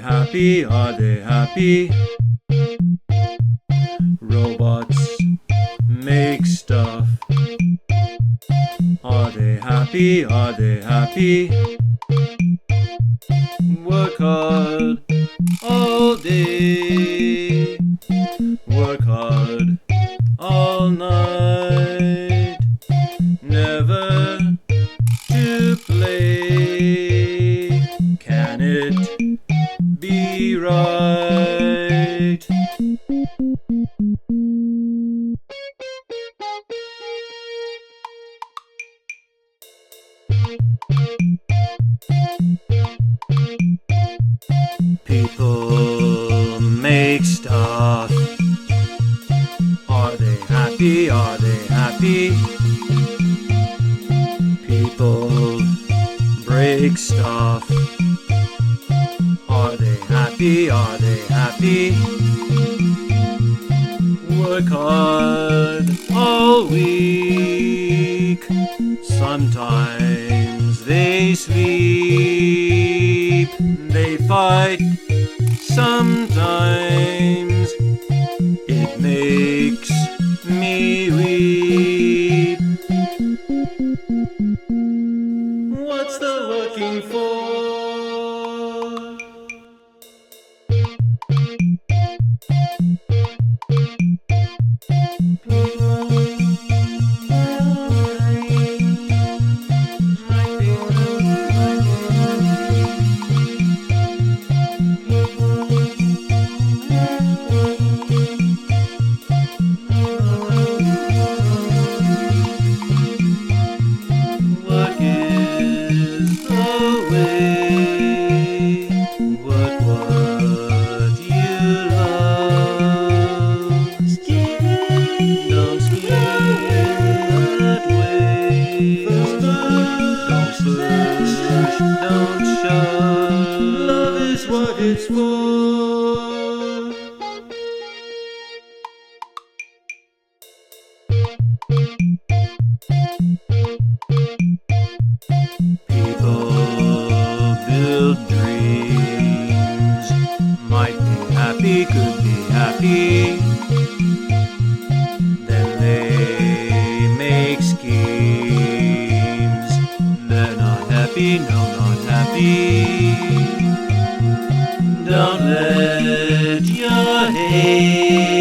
happy? Are they happy? Robots make stuff. Are they happy? Are they happy? Work hard all day. Work hard all night. Never to play. Can it be right? People make stuff. Are they happy? Are they happy? People break stuff. Are they happy? Are they happy? Work hard all week. Sometimes they sleep. They fight. Sometimes it makes me weep. What's the looking for? Don't shove. Love is what it's for. People build dreams. Might be happy, could be happy. Then they make schemes. They're not happy, no, not happy. Don't let your hate